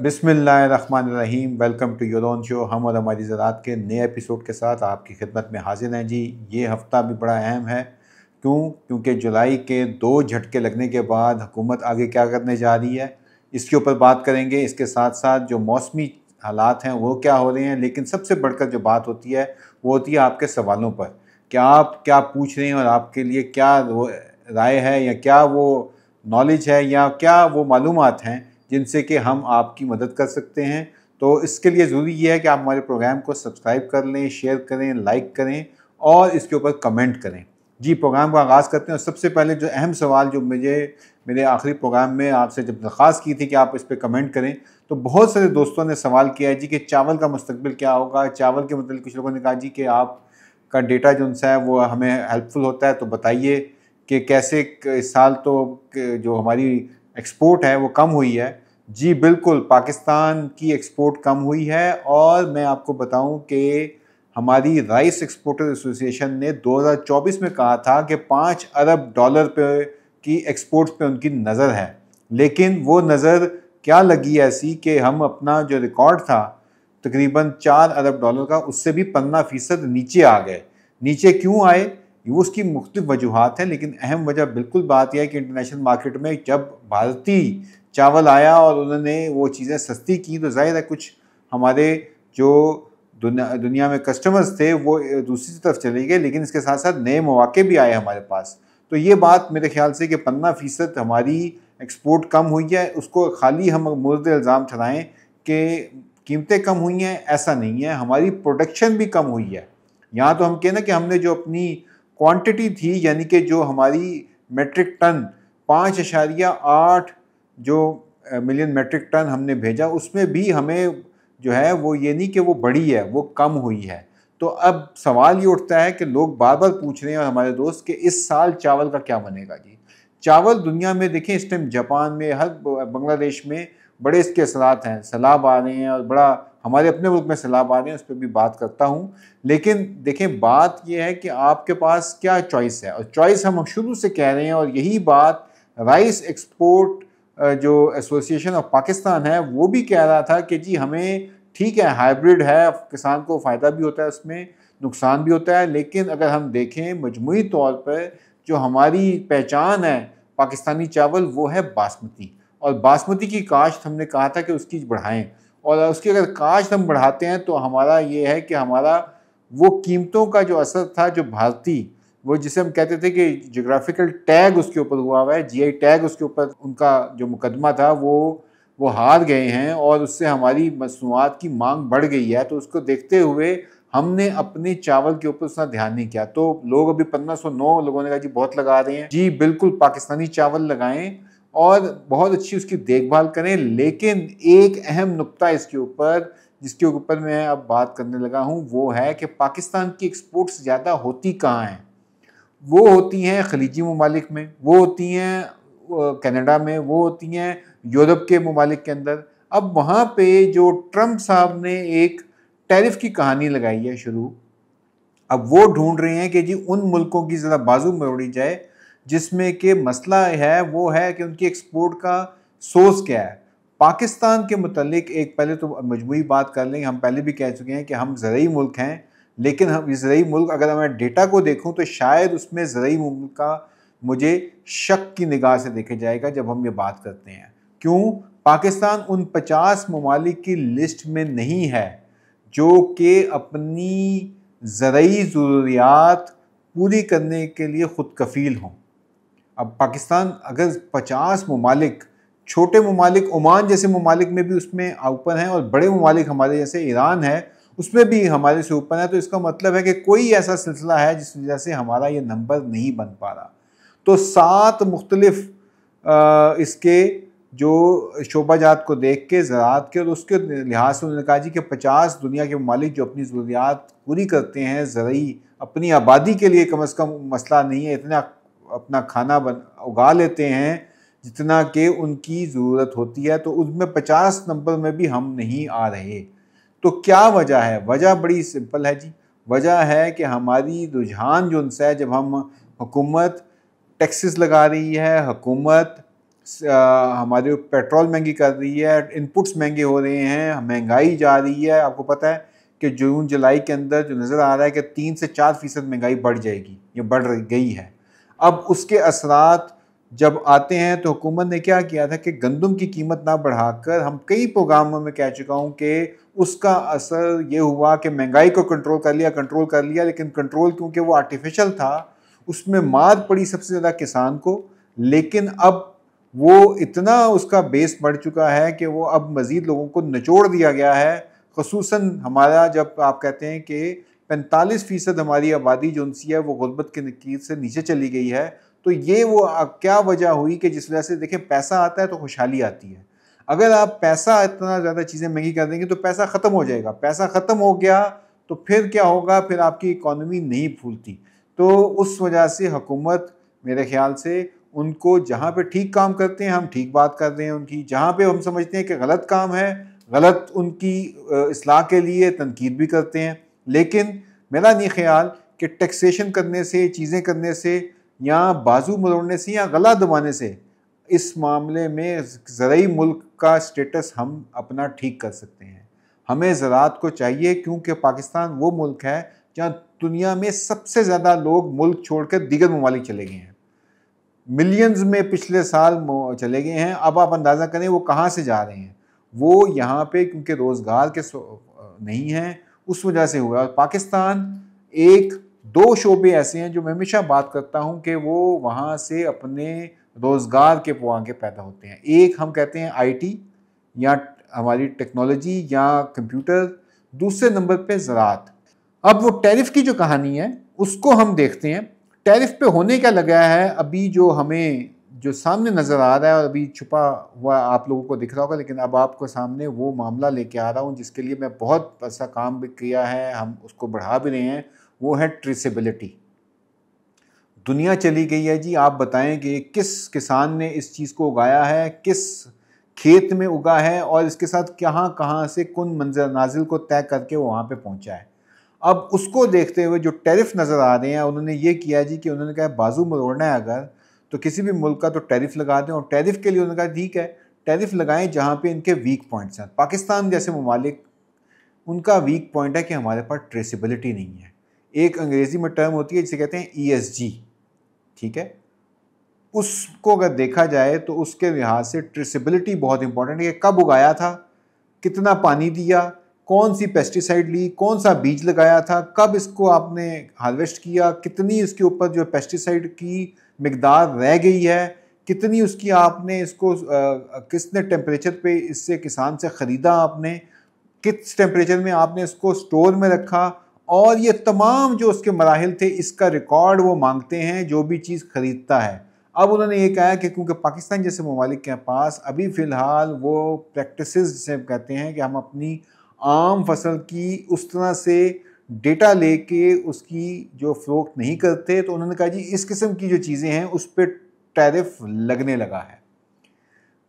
बिस्मिल्लाहिर्रहमानिर्रहीम। Welcome to your own show. हम और हमारी ज़रात के नए एपिसोड के साथ आपकी खिदमत में हाजिर हैं जी। ये हफ़्ता भी बड़ा अहम है। क्योंकि जुलाई के 2 झटके लगने के बाद हुकूमत आगे क्या करने जा रही है, इसके ऊपर बात करेंगे। इसके साथ साथ जो मौसमी हालात हैं वो क्या हो रहे हैं, लेकिन सबसे बढ़कर जो बात होती है वो होती है आपके सवालों पर, कि आप क्या पूछ रहे हैं और आपके लिए क्या वो राय है, या क्या वो नॉलेज है, या क्या वो मालूमात हैं जिनसे कि हम आपकी मदद कर सकते हैं। तो इसके लिए ज़रूरी ये है कि आप हमारे प्रोग्राम को सब्सक्राइब कर लें, शेयर करें, लाइक करें और इसके ऊपर कमेंट करें। जी, प्रोग्राम का आगाज़ करते हैं। और सबसे पहले जो अहम सवाल जो मेरे आखिरी प्रोग्राम में आपसे जब दरख्वास्त की थी कि आप इस पर कमेंट करें, तो बहुत सारे दोस्तों ने सवाल किया है जी कि चावल का मुस्तकबिल क्या होगा। चावल के मतलब कुछ लोगों ने कहा जी कि आपका डेटा जो उनसा है वो हमें हेल्पफुल होता है, तो बताइए कि कैसे इस साल तो जो हमारी एक्सपोर्ट है वो कम हुई है। जी बिल्कुल, पाकिस्तान की एक्सपोर्ट कम हुई है। और मैं आपको बताऊं कि हमारी राइस एक्सपोर्टर एसोसिएशन ने 2024 में कहा था कि $5 अरब पे की एक्सपोर्ट्स पे उनकी नज़र है, लेकिन वो नज़र क्या लगी ऐसी कि हम अपना जो रिकॉर्ड था तकरीबन $4 अरब का, उससे भी 15% नीचे आ गए। नीचे क्यों आए, वो उसकी मुख्तलिफ वजूहात हैं, लेकिन अहम वजह बिल्कुल बात यह है कि इंटरनेशनल मार्केट में जब भारतीय चावल आया और उन्होंने वो चीज़ें सस्ती की, तो जाहिर है कुछ हमारे जो दुनिया में कस्टमर्स थे वो दूसरी तरफ चले गए, लेकिन इसके साथ साथ नए मौके भी आए हमारे पास। तो ये बात मेरे ख्याल से कि 15% हमारी एक्सपोर्ट कम हुई है, उसको खाली हम मुर्द इल्ज़ाम ठहराएँ कि कीमतें कम हुई हैं, ऐसा नहीं है। हमारी प्रोडक्शन भी कम हुई है। यहाँ तो हम कहें ना कि हमने जो अपनी क्वांटिटी थी, यानी कि जो हमारी मेट्रिक टन 5.8 जो मिलियन मेट्रिक टन हमने भेजा, उसमें भी हमें जो है वो ये नहीं कि वो बढ़ी है, वो कम हुई है। तो अब सवाल ये उठता है कि लोग बार बार पूछ रहे हैं, और हमारे दोस्त, कि इस साल चावल का क्या बनेगा जी। चावल दुनिया में देखें इस टाइम जापान में, हर बांग्लादेश में बड़े इसके असरात हैं, सैलाब आ रहे हैं, और बड़ा हमारे अपने मुल्क में सैलाब आ रहे हैं, उस पर भी बात करता हूँ। लेकिन देखें, बात यह है कि आपके पास क्या चॉइस है, और चॉइस हम शुरू से कह रहे हैं। और यही बात राइस एक्सपोर्ट जो एसोसिएशन ऑफ पाकिस्तान है वो भी कह रहा था कि जी हमें ठीक है, हाइब्रिड है, किसान को फ़ायदा भी होता है, उसमें नुकसान भी होता है, लेकिन अगर हम देखें मजमूई तौर पर जो हमारी पहचान है पाकिस्तानी चावल, वो है बासमती। और बासमती की काश्त हमने कहा था कि उसकी बढ़ाएं, और उसकी अगर काश्त हम बढ़ाते हैं तो हमारा ये है कि हमारा वो कीमतों का जो असर था, जो भारतीय, वो जिसे हम कहते थे कि जोग्राफिकल टैग उसके ऊपर हुआ है, जीआई टैग उसके ऊपर, उनका जो मुकदमा था वो हार गए हैं, और उससे हमारी मसनूआत की मांग बढ़ गई है। तो उसको देखते हुए हमने अपने चावल के ऊपर उतना ध्यान नहीं किया। तो लोग अभी 1509 लोगों ने कहा जी बहुत लगा रहे हैं। जी बिल्कुल, पाकिस्तानी चावल लगाएं और बहुत अच्छी उसकी देखभाल करें। लेकिन एक अहम नुक्ता इसके ऊपर, जिसके ऊपर मैं अब बात करने लगा हूं, वो है कि पाकिस्तान की एक्सपोर्ट्स ज़्यादा होती कहाँ हैं। वो होती हैं खलीजी ममालिक में, वो होती हैं कनाडा में, वो होती हैं यूरोप के ममालिक के अंदर। अब वहाँ पे जो ट्रंप साहब ने एक टैरिफ की कहानी लगाई है शुरू, अब वो ढूंढ रहे हैं कि जी उन मुल्कों की ज़रा बाजू मोड़ी जाए जिसमें कि मसला है वो है कि उनकी एक्सपोर्ट का सोर्स क्या है। पाकिस्तान के मुतालिक एक पहले तो मजमूई बात कर लेंगे। हम पहले भी कह चुके हैं कि हम ज़रई मुल्क हैं, लेकिन हम ज़रई मुल्क, अगर मैं डेटा को देखूं तो शायद उसमें ज़रई मुल्क का मुझे शक की निगाह से देखा जाएगा जब हम ये बात करते हैं। क्यों? पाकिस्तान उन 50 ममालिक की लिस्ट में नहीं है जो कि अपनी ज़रई ज़रूरियात पूरी करने के लिए ख़ुद कफ़ील हों। अब पाकिस्तान अगर 50 ममालिक, छोटे ममालिक ओमान जैसे ममालिक में भी उसमें ऊपर हैं, और बड़े ममालिक हमारे जैसे ईरान है उसमें भी हमारे से ऊपर है, तो इसका मतलब है कि कोई ऐसा सिलसिला है जिस वजह से हमारा ये नंबर नहीं बन पा रहा। तो 7 मुख्तलिफ इसके जो शोबाजात को देख के, ज़राअत के और उसके लिहाज से उन्होंने कहा जी कि 50 दुनिया के ममालिक जो अपनी ज़रूरियात पूरी करते हैं ज़रई अपनी आबादी के लिए, कम अज़ कम मसला नहीं है, इतना अपना खाना उगा लेते हैं जितना कि उनकी ज़रूरत होती है, तो उसमें 50 नंबर में भी हम नहीं आ रहे। तो क्या वजह है? वजह बड़ी सिंपल है जी। वजह है कि हमारी रुझान जो उनसे है, जब हम हुकूमत टैक्सेस लगा रही है, हुकूमत हमारे पेट्रोल महंगी कर रही है, इनपुट्स महंगे हो रहे हैं, महंगाई जा रही है। आपको पता है कि जून जुलाई के अंदर जो नज़र आ रहा है कि 3 से 4% महंगाई बढ़ जाएगी, ये बढ़ गई है। अब उसके असरात जब आते हैं तो हुकूमत ने क्या किया था कि गंदम की कीमत ना बढ़ाकर, हम कई प्रोग्रामों में कह चुका हूँ कि उसका असर ये हुआ कि महंगाई को कंट्रोल कर लिया, लेकिन कंट्रोल क्योंकि वो आर्टिफिशियल था, उसमें मार पड़ी सबसे ज़्यादा किसान को। लेकिन अब वो इतना उसका बेस बढ़ चुका है कि वो अब मज़ीद लोगों को निचोड़ दिया गया है। ख़ुसूसन हमारा, जब आप कहते हैं कि 45% हमारी आबादी जो उनसी है वो गुर्बत की नकीर से नीचे चली गई है, तो ये वो क्या वजह हुई कि जिस वजह से देखें पैसा आता है तो खुशहाली आती है। अगर आप पैसा इतना ज़्यादा चीज़ें महंगी कर देंगे तो पैसा ख़त्म हो जाएगा। पैसा ख़त्म हो गया तो फिर क्या होगा, फिर आपकी इकॉनमी नहीं फूलती। तो उस वजह से हुकूमत मेरे ख्याल से उनको जहाँ पे ठीक काम करते हैं हम ठीक बात कर रहे हैं उनकी, जहाँ पे हम समझते हैं कि गलत काम है, गलत उनकी इस्लाह के लिए तनकीद भी करते हैं। लेकिन मेरा नहीं ख्याल कि टैक्सेशन करने से, चीज़ें करने से या बाजू मरोड़ने से या गला दबाने से इस मामले में ज़रूरी मुल्क का स्टेटस हम अपना ठीक कर सकते हैं। हमें ज़राअत को चाहिए, क्योंकि पाकिस्तान वो मुल्क है जहाँ दुनिया में सबसे ज़्यादा लोग मुल्क छोड़कर दीगर ममालिक चले गए हैं। मिलियंस में पिछले साल चले गए हैं। अब आप अंदाज़ा करें वो कहाँ से जा रहे हैं। वो यहाँ पे क्योंकि रोज़गार के नहीं हैं, उस वजह से हुआ। पाकिस्तान एक दो शोबे ऐसे हैं जो मैं हमेशा बात करता हूँ कि वो वहाँ से अपने रोज़गार के पुआंगे पैदा होते हैं। एक हम कहते हैं IT या हमारी टेक्नोलॉजी या कंप्यूटर, दूसरे नंबर पे ज़राअत। अब वो टैरिफ की जो कहानी है उसको हम देखते हैं। टैरिफ पे होने क्या लगा है अभी, जो हमें जो सामने नज़र आ रहा है और अभी छुपा हुआ आप लोगों को दिख रहा होगा, लेकिन अब आपको सामने वो मामला लेके आ रहा हूँ जिसके लिए मैं बहुत ऐसा काम भी किया है, हम उसको बढ़ा भी रहे हैं। वो है ट्रेसेबिलिटी। दुनिया चली गई है जी, आप बताएं कि किस किसान ने इस चीज़ को उगाया है, किस खेत में उगा है और इसके साथ कहाँ कहाँ से कौन मंजर नाजिल को तय करके वो वहाँ पे पहुँचा है। अब उसको देखते हुए जो टैरिफ नज़र आ रहे हैं, उन्होंने ये किया जी कि उन्होंने कहा बाजू मरोड़ना है अगर तो किसी भी मुल्क का तो टैरिफ लगा दें, और टैरिफ के लिए उन्होंने कहा ठीक है टैरिफ लगाएं जहाँ पे इनके वीक पॉइंट्स हैं। पाकिस्तान जैसे ममालिक, उनका वीक पॉइंट है कि हमारे पास ट्रेसिबिलिटी नहीं है। एक अंग्रेज़ी में टर्म होती है जिसे कहते हैं ESG, ठीक है। उसको अगर देखा जाए तो उसके लिहाज से ट्रेसिबिलिटी बहुत इंपॉर्टेंट है कि कब उगाया था, कितना पानी दिया, कौन सी पेस्टिसाइड ली, कौन सा बीज लगाया था, कब इसको आपने हार्वेस्ट किया, कितनी इसके ऊपर जो पेस्टिसाइड की मिकदार रह गई है, कितनी उसकी आपने इसको किसने टेम्परेचर पे इससे किसान से ख़रीदा, आपने किस टेम्परेचर में आपने इसको स्टोर में रखा, और ये तमाम जो उसके मराहिल थे इसका रिकॉर्ड वो मांगते हैं जो भी चीज़ ख़रीदता है। अब उन्होंने ये कहा कि क्योंकि पाकिस्तान जैसे ममालिक के पास अभी फ़िलहाल वो प्रैक्टिसेस जिसे कहते हैं कि हम अपनी आम फसल की उस तरह से डेटा लेके उसकी जो फ़रोख्त नहीं करते, तो उन्होंने कहा जी इस किस्म की जो चीज़ें हैं उस पर टैरिफ लगने लगा है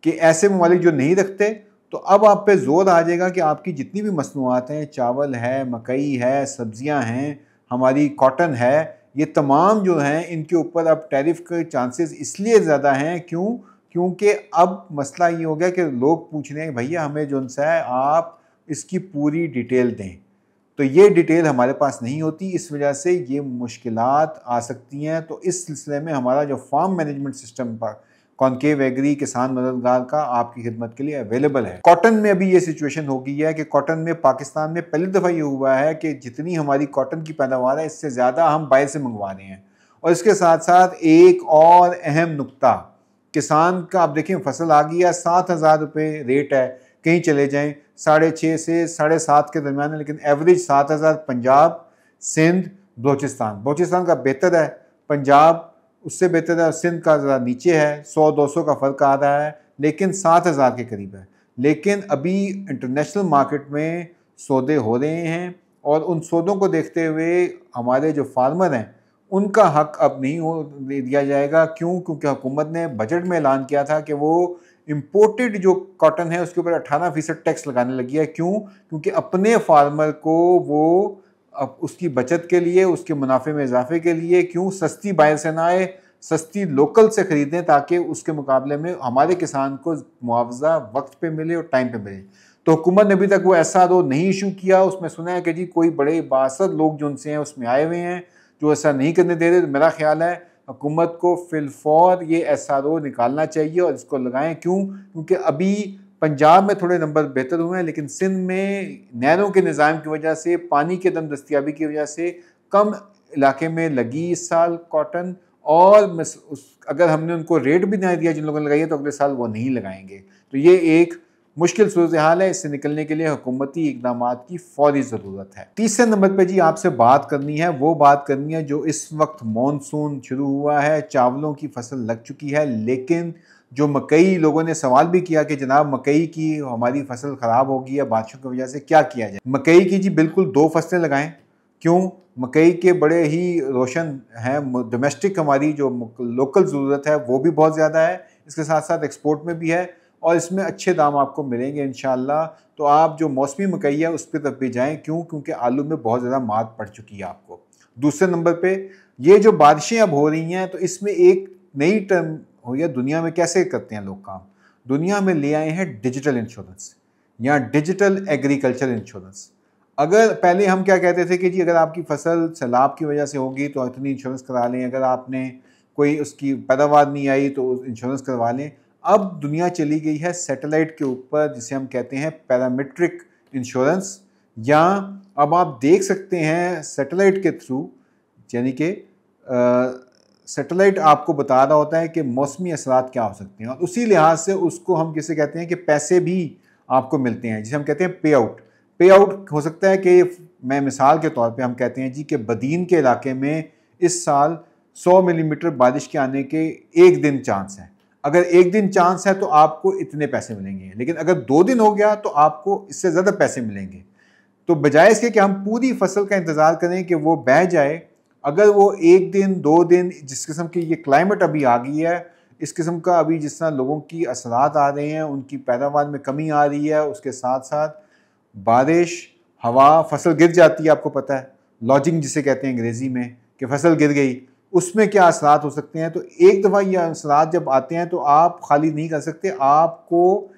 कि ऐसे ममालिक जो नहीं रखते, तो अब आप पे जोर आ जाएगा कि आपकी जितनी भी मसनूआत हैं, चावल है, मकई है, सब्जियां हैं, हमारी कॉटन है, ये तमाम जो हैं इनके ऊपर अब टैरिफ के चांसेस इसलिए ज़्यादा हैं। क्यों? क्योंकि अब मसला ये हो गया कि लोग पूछ रहे हैं भैया हमें जो सा है आप इसकी पूरी डिटेल दें, तो ये डिटेल हमारे पास नहीं होती, इस वजह से ये मुश्किलात आ सकती हैं। तो इस सिलसिले में हमारा जो फार्म मैनेजमेंट सिस्टम पर कॉन्केव एग्री किसान मददगार का आपकी खिदमत के लिए अवेलेबल है। कॉटन में अभी ये सिचुएशन हो गई है कि कॉटन में पाकिस्तान में पहली दफ़ा ये हुआ है कि जितनी हमारी कॉटन की पैदावार है इससे ज़्यादा हम बाहर से मंगवा रहे हैं। और इसके साथ साथ एक और अहम नुक्ता, किसान का आप देखिए फसल आ गई है, 7,000 रुपये रेट है, कहीं चले जाएँ 6.5 से 7.5 के दरमियान है, लेकिन एवरेज 7,000 पंजाब, सिंध, बलोचिस्तान का बेहतर है, पंजाब उससे बेहतर है, सिंध का ज़रा नीचे है, 100-200 का फ़र्क आ रहा है, लेकिन 7,000 के करीब है। लेकिन अभी इंटरनेशनल मार्केट में सौदे हो रहे हैं और उन सौदों को देखते हुए हमारे जो फार्मर हैं उनका हक अब नहीं दिया जाएगा। क्यों? क्योंकि हुकूमत ने बजट में ऐलान किया था कि वो इम्पोर्टेड जो कॉटन है उसके ऊपर 18% टैक्स लगाने लगी है। क्यों? क्योंकि अपने फार्मर को वो अब उसकी बचत के लिए, उसके मुनाफे में इजाफे के लिए, क्यों सस्ती बाहर से ना आए, सस्ती लोकल से ख़रीदें ताकि उसके मुकाबले में हमारे किसान को मुआवजा वक्त पे मिले और टाइम पे मिले। तो हुकूमत ने अभी तक वो SRO नहीं इशू किया। उसमें सुना है कि जी कोई बड़े बासर लोग जो उनसे हैं उसमें आए हुए हैं जो ऐसा नहीं करने दे रहे। तो मेरा ख्याल है हुकूमत को फिलफौर ये SRO निकालना चाहिए और इसको लगाएं। क्यों? क्योंकि अभी पंजाब में थोड़े नंबर बेहतर हुए हैं, लेकिन सिंध में नहरों के निज़ाम की वजह से, पानी के दम दस्तियाबी की वजह से कम इलाके में लगी इस साल कॉटन, और अगर हमने उनको रेट भी नहीं दिया जिन लोगों ने लगाई है तो अगले साल वो नहीं लगाएंगे। तो ये एक मुश्किल सूरत हाल है। इससे निकलने के लिए हुकूमती इकदाम की फौरी ज़रूरत है। तीसरे नंबर पर जी आपसे बात करनी है, वो बात करनी है जो इस वक्त मानसून शुरू हुआ है, चावलों की फसल लग चुकी है, लेकिन जो मकई, लोगों ने सवाल भी किया कि जनाब मकई की हमारी फसल ख़राब होगी है बारिशों की वजह से, क्या किया जाए। मकई की जी बिल्कुल 2 फसलें लगाएं। क्यों? मकई के बड़े ही रोशन हैं, डोमेस्टिक हमारी जो लोकल ज़रूरत है वो भी बहुत ज़्यादा है, इसके साथ साथ एक्सपोर्ट में भी है और इसमें अच्छे दाम आपको मिलेंगे इंशाल्लाह। तो आप जो मौसमी मकई है उस पर तरफ भी जाएँ। क्यों? क्योंकि आलू में बहुत ज़्यादा मार पड़ चुकी है आपको। दूसरे नंबर पे ये जो बारिशें अब हो रही हैं तो इसमें एक नई टर्म हो गया। दुनिया में कैसे करते हैं लोग काम? दुनिया में ले आए हैं डिजिटल इंश्योरेंस या डिजिटल एग्रीकल्चर इंश्योरेंस। अगर पहले हम क्या कहते थे कि जी अगर आपकी फसल सैलाब की वजह से होगी तो इतनी इंश्योरेंस करा लें, अगर आपने कोई उसकी पैदावार नहीं आई तो इंश्योरेंस करवा लें। अब दुनिया चली गई है सैटेलाइट के ऊपर, जिसे हम कहते हैं पैरामीट्रिक इंश्योरेंस, या अब आप देख सकते हैं सैटेलाइट के थ्रू, यानी कि सैटेलाइट आपको बता रहा होता है कि मौसमी असरात क्या हो सकते हैं और उसी लिहाज से उसको हम किसे कहते हैं कि पैसे भी आपको मिलते हैं, जिसे हम कहते हैं पे आउट। पे आउट हो सकता है कि मैं मिसाल के तौर पे हम कहते हैं जी कि बदीन के इलाके में इस साल 100 मिलीमीटर बारिश के आने के एक दिन चांस है। अगर एक दिन चांस है तो आपको इतने पैसे मिलेंगे, लेकिन अगर 2 दिन हो गया तो आपको इससे ज़्यादा पैसे मिलेंगे। तो बजाय इसके कि हम पूरी फसल का इंतज़ार करें कि वो बह जाए, अगर वो 1 दिन 2 दिन, जिस किस्म की ये क्लाइमेट अभी आ गई है, इस किस्म का अभी जिस तरह लोगों की असरात आ रहे हैं, उनकी पैदावार में कमी आ रही है, उसके साथ साथ बारिश, हवा, फसल गिर जाती है, आपको पता है लॉजिंग जिसे कहते हैं अंग्रेज़ी में कि फसल गिर गई, उसमें क्या असरात हो सकते हैं। तो एक दफ़ा ये असरात जब आते हैं तो आप खाली नहीं कर सकते, आपको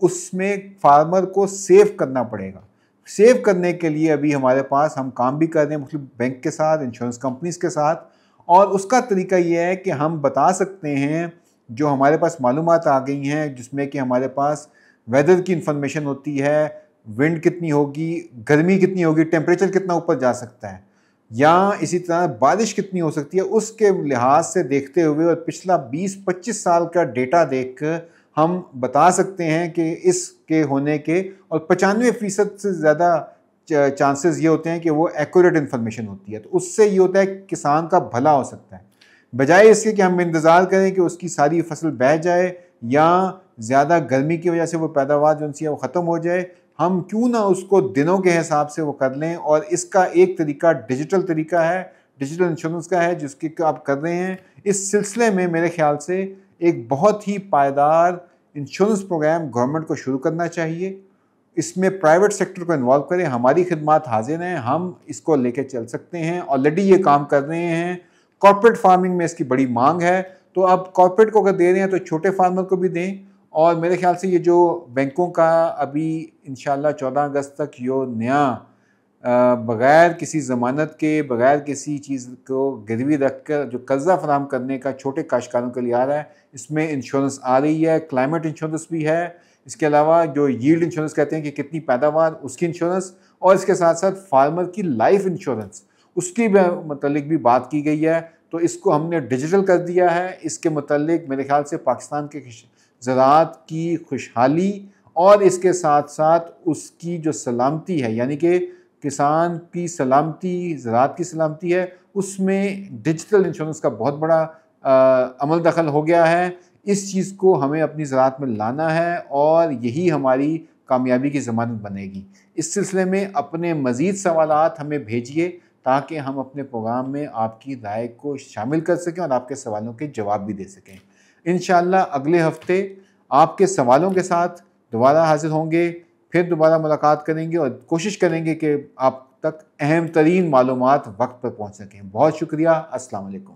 उसमें फार्मर को सेव करना पड़ेगा। सेव करने के लिए अभी हमारे पास हम काम भी कर रहे हैं मुख्तलिफ बैंक के साथ, इंश्योरेंस कंपनीज के साथ, और उसका तरीका ये है कि हम बता सकते हैं, जो हमारे पास मालूमात आ गई हैं जिसमें कि हमारे पास वेदर की इंफॉर्मेशन होती है, विंड कितनी होगी, गर्मी कितनी होगी, टेम्परेचर कितना ऊपर जा सकता है, या इसी तरह बारिश कितनी हो सकती है, उसके लिहाज से देखते हुए और पिछला 20-25 साल का डेटा देख कर हम बता सकते हैं कि इसके होने के, और 95% से ज़्यादा चांसेस ये होते हैं कि वो एक्यूरेट इन्फॉर्मेशन होती है। तो उससे ये होता है कि किसान का भला हो सकता है, बजाय इसके कि हम इंतज़ार करें कि उसकी सारी फसल बह जाए या ज़्यादा गर्मी की वजह से वो पैदावार जो उनकी है वो ख़त्म हो जाए। हम क्यों ना उसको दिनों के हिसाब से वो कर लें, और इसका एक तरीका डिजिटल तरीका है, डिजिटल इंश्योरेंस का है, जिसकी आप कर रहे हैं। इस सिलसिले में मेरे ख्याल से एक बहुत ही पायदार इंश्योरेंस प्रोग्राम गवर्नमेंट को शुरू करना चाहिए। इसमें प्राइवेट सेक्टर को इन्वॉल्व करें, हमारी खिदमात हाजिर हैं, हम इसको लेके चल सकते हैं, ऑलरेडी ये काम कर रहे हैं। कॉर्पोरेट फार्मिंग में इसकी बड़ी मांग है, तो अब कॉर्पोरेट को अगर दे रहे हैं तो छोटे फार्मर को भी दें। और मेरे ख्याल से ये जो बैंकों का अभी इंशाल्लाह 14 अगस्त तक यो नया बग़ैर किसी ज़मानत के, बग़ैर किसी चीज़ को गिरवी रख कर जो कर्ज़ा फराहम करने का छोटे काश्तकारों के लिए आ रहा है, इसमें इंश्योरेंस आ रही है, क्लाइमेट इंश्योरेंस भी है। इसके अलावा जो यील्ड इंश्योरेंस कहते हैं कि कितनी पैदावार, उसकी इंश्योरेंस, और इसके साथ साथ फार्मर की लाइफ इंश्योरेंस, उसकी मतलब भी बात की गई है। तो इसको हमने डिजिटल कर दिया है। इसके मतलब मेरे ख्याल से पाकिस्तान के ज़राअत की खुशहाली और इसके साथ साथ उसकी जो सलामती है, यानी कि किसान की सलामती, ज़राअत की सलामती है, उसमें डिजिटल इंश्योरेंस का बहुत बड़ा अमल दखल हो गया है। इस चीज़ को हमें अपनी ज़राअत में लाना है और यही हमारी कामयाबी की ज़मानत बनेगी। इस सिलसिले में अपने मज़ीद सवालात हमें भेजिए ताकि हम अपने प्रोग्राम में आपकी राय को शामिल कर सकें और आपके सवालों के जवाब भी दे सकें। इंशाअल्लाह अगले हफ्ते आपके सवालों के साथ दोबारा हाजिर होंगे, फिर दोबारा मुलाकात करेंगे और कोशिश करेंगे कि आप तक अहम तरीन मालूमात वक्त पर पहुँच सकें। बहुत शुक्रिया। अस्सलाम वालेकुम।